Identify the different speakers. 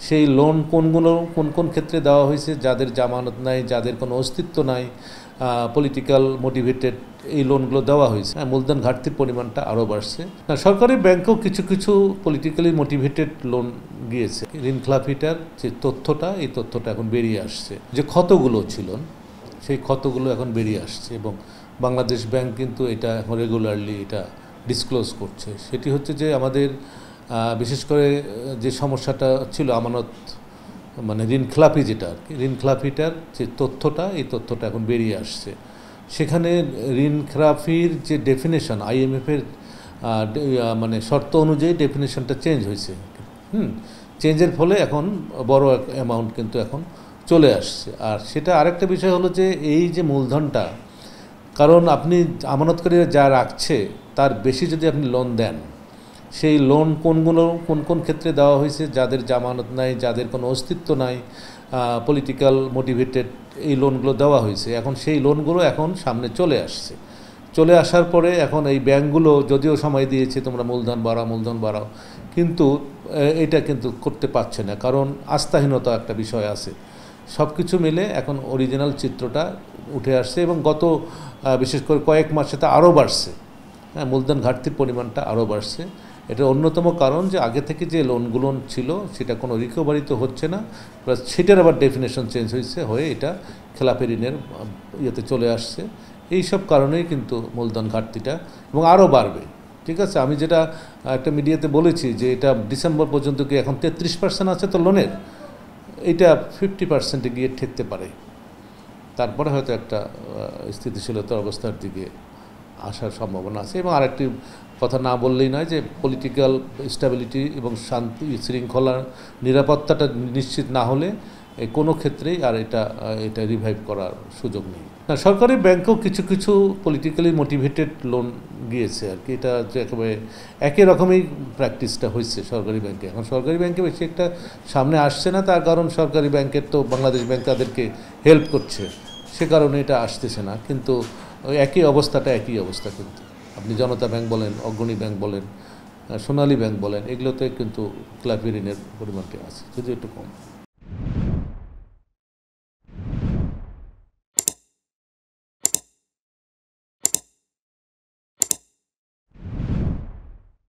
Speaker 1: সেই লোন কোনগুলো কোন কোন ক্ষেত্রে দেওয়া হয়েছে, যাদের জামানত নাই, যাদের কোনো অস্তিত্ব নাই, পলিটিক্যাল মোটিভেটেড এই লোনগুলো দেওয়া হয়েছে। মূলধন ঘাটতির পরিমাণটা আরও বাড়ছে। সরকারি ব্যাংকেও কিছু কিছু পলিটিক্যালি মোটিভেটেড লোন গিয়েছে। ঋণ খেলাপিটার যে তথ্যটা, এই তথ্যটা এখন বেরিয়ে আসছে, যে ক্ষতগুলো ছিল সেই ক্ষতগুলো এখন বেরিয়ে আসছে, এবং বাংলাদেশ ব্যাংক কিন্তু এটা এখন রেগুলারলি এটা ডিসক্লোজ করছে। সেটি হচ্ছে যে আমাদের বিশেষ করে যে সমস্যাটা ছিল আমানত মানে ঋণ খেলাপি, যেটা আর কি ঋণ খেলাপিটার যে তথ্যটা, এই তথ্যটা এখন বেরিয়ে আসছে। সেখানে ঋণ খেলাপির যে ডেফিনেশন IMF-এর মানে শর্ত অনুযায়ী ডেফিনেশনটা চেঞ্জ হয়েছে। চেঞ্জের ফলে এখন বড় অ্যামাউন্ট কিন্তু এখন চলে আসছে। আর সেটা আরেকটা বিষয় হলো যে এই যে মূলধনটা, কারণ আপনি আমানতকারীরা যা রাখছে তার বেশি যদি আপনি লোন দেন, সেই লোন কোনগুলো কোন কোন ক্ষেত্রে দেওয়া হয়েছে, যাদের জামানত নাই, যাদের কোনো অস্তিত্ব নাই, পলিটিক্যাল মোটিভেটেড এই লোনগুলো দেওয়া হয়েছে। এখন সেই লোনগুলো এখন সামনে চলে আসছে। চলে আসার পরে এখন এই ব্যাংকগুলো যদিও সময় দিয়েছে তোমরা মূলধন বাড়াও, কিন্তু এটা কিন্তু করতে পারছে না, কারণ আস্থাহীনতা একটা বিষয় আছে। সব কিছু মিলে এখন অরিজিনাল চিত্রটা উঠে আসছে, এবং গত বিশেষ করে কয়েক মাসে তা আরও বাড়ছে। মূলধন ঘাটতির পরিমাণটা আরও বাড়ছে। এটা অন্যতম কারণ যে আগে থেকে যে লোনগুলো ছিল সেটা কোনো রিকভারি তো হচ্ছে না, প্লাস সেটার আবার ডেফিনেশন চেঞ্জ হয়ে এটা খেলাপি ঋণের ইয়েতে চলে আসছে। এই সব কারণেই কিন্তু মূলধন ঘাটতিটা এবং আরও বাড়বে। ঠিক আছে, আমি যেটা একটা মিডিয়াতে বলেছি যে এটা ডিসেম্বর পর্যন্ত কি এখন 33% আছে তো লোনের, এটা 50%-এ গিয়ে ঠেকতে পারে। তারপরে হয়তো একটা স্থিতিশীলতার অবস্থার দিকে আসার সম্ভাবনা আছে। এবং আরেকটি কথা না বললেই নয় যে পলিটিক্যাল স্টেবিলিটি এবং শান্তি শৃঙ্খলা নিরাপত্তাটা নিশ্চিত না হলে কোনো ক্ষেত্রেই আর এটা রিভাইভ করার সুযোগ নেই। সরকারি ব্যাংকেও কিছু কিছু পলিটিক্যালি মোটিভেটেড লোন গিয়েছে আর কি। এটা যে একেবারে একই রকমই প্র্যাকটিসটা হয়েছে সরকারি ব্যাংকে। এখন সরকারি ব্যাংকে বেশি একটা সামনে আসছে না, তার কারণ সরকারি ব্যাংকের তো বাংলাদেশ ব্যাংক তাদেরকে হেল্প করছে, সে কারণে এটা আসতেছে না। কিন্তু ওই একই অবস্থা কিন্তু আপনি জনতা ব্যাংক বলেন, অগ্রণী ব্যাংক বলেন, সোনালী ব্যাংক বলেন, এগুলোতে কিন্তু খেলাপি ঋণের পরিমাণটি আছে, যদিও একটু কম।